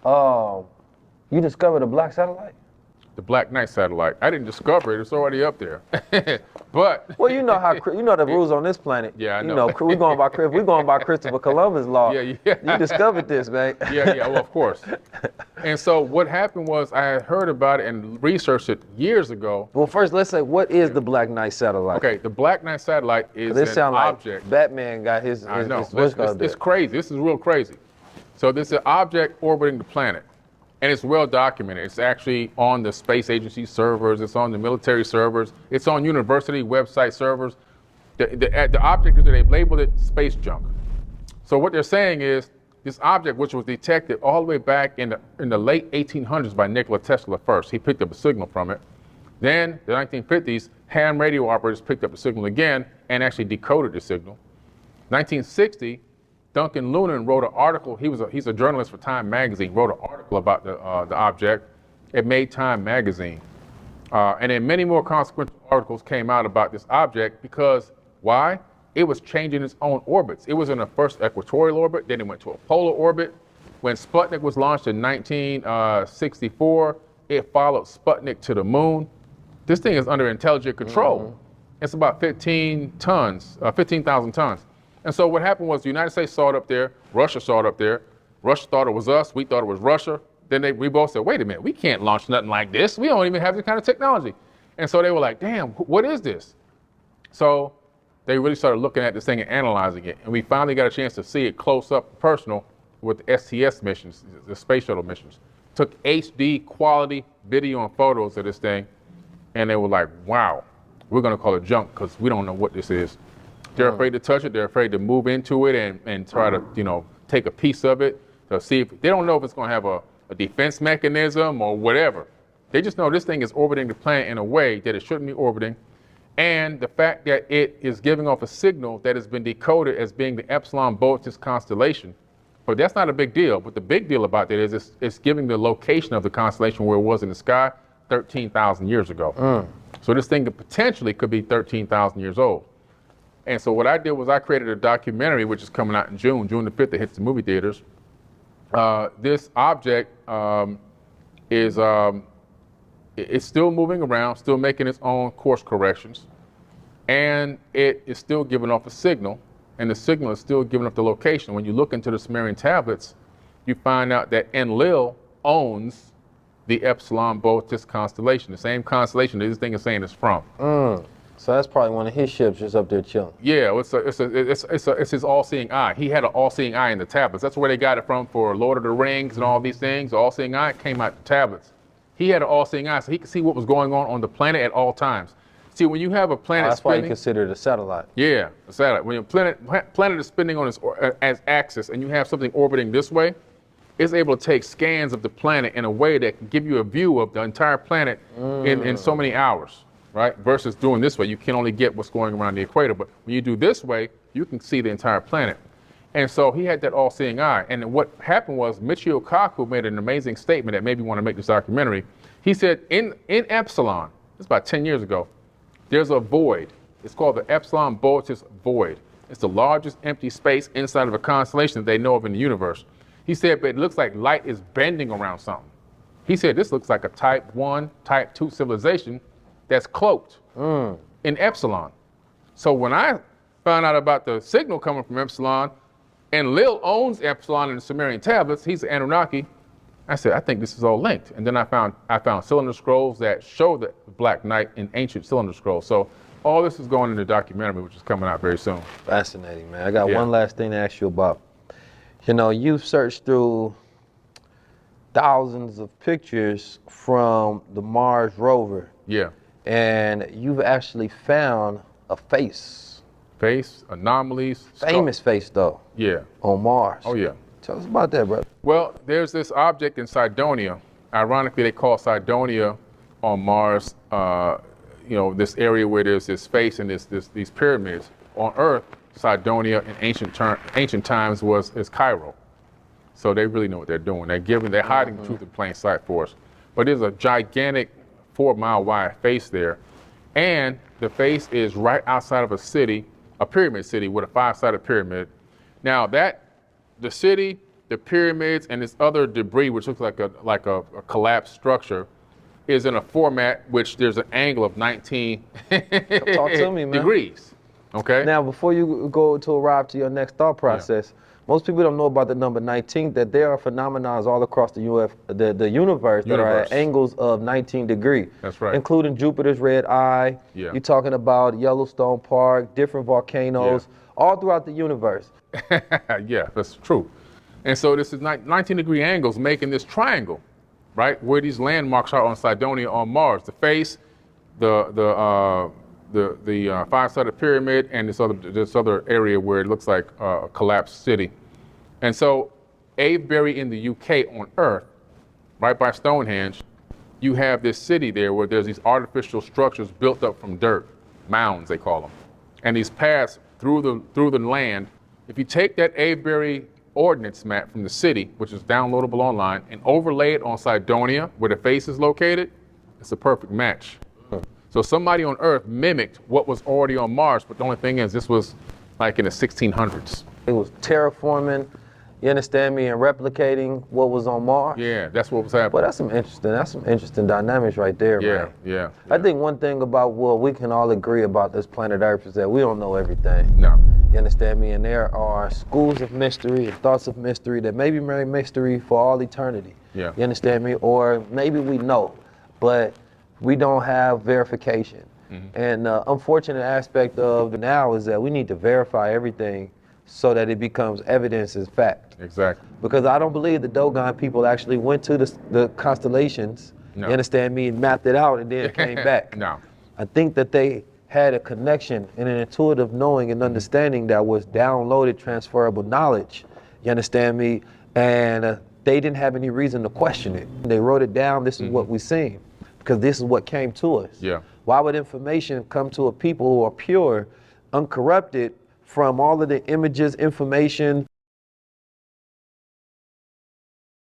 You discovered a black satellite? The Black Knight satellite. I didn't discover it. It's already up there. But well, you know how you know the rules on this planet. Yeah, I know. You know we're going by Christopher Columbus law. Yeah. You discovered this, man. Yeah. Well, of course. And so what happened was I had heard about it and researched it years ago. Well, first let's say what is the Black Knight satellite? Okay, the Black Knight satellite is an object. Like Batman got his. I know. It's crazy. This is real crazy. So this is an object orbiting the planet. And it's well documented. It's actually on the space agency servers. It's on the military servers. It's on university website servers. The object is that they've labeled it space junk. So what they're saying is this object, which was detected all the way back in the late 1800s by Nikola Tesla first. He picked up a signal from it. Then the 1950s, ham radio operators picked up the signal again and actually decoded the signal. 1960, Duncan Lunan wrote an article. He's a journalist for Time magazine. Wrote an article about the object. It made Time magazine, and then many more consequential articles came out about this object because why? It was changing its own orbits. It was in the first equatorial orbit, then it went to a polar orbit. When Sputnik was launched in 1964, it followed Sputnik to the moon. This thing is under intelligent control. Mm-hmm. It's about 15,000 tons. And so what happened was the United States saw it up there, Russia saw it up there, Russia thought it was us, we thought it was Russia. Then we both said, wait a minute, we can't launch nothing like this. We don't even have this kind of technology. And so they were like, damn, what is this? So they really started looking at this thing and analyzing it. And we finally got a chance to see it close up personal with the STS missions, the space shuttle missions. Took HD quality video and photos of this thing. And they were like, wow, we're gonna call it junk because we don't know what this is. They're afraid to touch it. They're afraid to move into it and try to, take a piece of it to see if they don't know if it's going to have a defense mechanism or whatever. They just know this thing is orbiting the planet in a way that it shouldn't be orbiting. And the fact that it is giving off a signal that has been decoded as being the Epsilon Boötis constellation. But that's not a big deal. But the big deal about that is it's giving the location of the constellation where it was in the sky 13,000 years ago. So this thing potentially could be 13,000 years old. And so what I did was I created a documentary, which is coming out in June the 5th, it hits the movie theaters. This object is still moving around, still making its own course corrections. And it is still giving off a signal, and the signal is still giving off the location. When you look into the Sumerian tablets, you find out that Enlil owns the Epsilon Boötis constellation, the same constellation that this thing is saying it's from. So that's probably one of his ships just up there chilling. Yeah, it's his all-seeing eye. He had an all-seeing eye in the tablets. That's where they got it from for Lord of the Rings and all these things. The all-seeing eye came out the tablets. He had an all-seeing eye, so he could see what was going on the planet at all times. See, when you have a planet that's spinning, why you consider it a satellite. Yeah, a satellite. When your planet is spinning on its axis and you have something orbiting this way, it's able to take scans of the planet in a way that can give you a view of the entire planet in so many hours. Right? Versus doing this way, you can only get what's going around the equator. But when you do this way, you can see the entire planet. And so he had that all-seeing eye. And what happened was Michio Kaku made an amazing statement that made me want to make this documentary. He said in Epsilon, this is about 10 years ago, there's a void. It's called the Epsilon Boötis void. It's the largest empty space inside of a constellation that they know of in the universe. He said, but it looks like light is bending around something. He said, this looks like a type 1, type 2 civilization that's cloaked in Epsilon. So when I found out about the signal coming from Epsilon, and Lil owns Epsilon in the Sumerian tablets, he's an Anunnaki, I said, I think this is all linked. And then I found cylinder scrolls that show the Black Knight in ancient cylinder scrolls. So all this is going in the documentary, which is coming out very soon. Fascinating, man. I got one last thing to ask you about. You've searched through thousands of pictures from the Mars rover. Yeah. And you've actually found a face. Face, anomalies. Famous face, though. Yeah. On Mars. Oh, yeah. Tell us about that, brother. Well, there's this object in Cydonia. Ironically, they call Cydonia on Mars, this area where there's this face and these pyramids. On Earth, Cydonia in ancient times is Cairo. So they really know what they're doing. They're hiding the truth in plain sight for us. But there's a gigantic 4-mile wide face there. And the face is right outside of a pyramid city with a 5-sided pyramid. Now the city the pyramids and this other debris, which looks like a collapsed structure, is in a format which there's an angle of 19 Talk to me, man. degrees. Okay. Now, before you go to arrive to your next thought process, most people don't know about the number 19, that there are phenomena all across the universe that are at angles of 19 degrees. That's right. Including Jupiter's red eye. Yeah. You're talking about Yellowstone Park, different volcanoes, all throughout the universe. Yeah, that's true. And so this is 19-degree angles making this triangle, right? Where these landmarks are on Cydonia on Mars. The face, the five-sided pyramid, and this other area where it looks like a collapsed city. And so Avebury in the UK on Earth, right by Stonehenge, you have this city there where there's these artificial structures built up from dirt, mounds they call them. And these paths through the land. If you take that Avebury ordnance map from the city, which is downloadable online, and overlay it on Cydonia, where the face is located, it's a perfect match. So somebody on Earth mimicked what was already on Mars, but the only thing is this was like in the 1600s. It was terraforming, you understand me, and replicating what was on Mars. Yeah, that's what was happening. Well, that's some interesting dynamics right there, man. Yeah. I think one thing about what we can all agree about this planet Earth is that we don't know everything. No. You understand me? And there are schools of mystery and thoughts of mystery that maybe remain mystery for all eternity. Yeah. You understand me? Or maybe we know, but we don't have verification. And the unfortunate aspect of now is that we need to verify everything so that it becomes evidence as fact. Exactly. Because I don't believe the Dogon people actually went to the constellations, No. you understand me, and mapped it out and then came back. No. I think that they had a connection and an intuitive knowing and understanding that was downloaded transferable knowledge, you understand me, and they didn't have any reason to question it. They wrote it down, this is what we seen, because this is what came to us. Yeah. Why would information come to a people who are pure, uncorrupted from all of the images, information,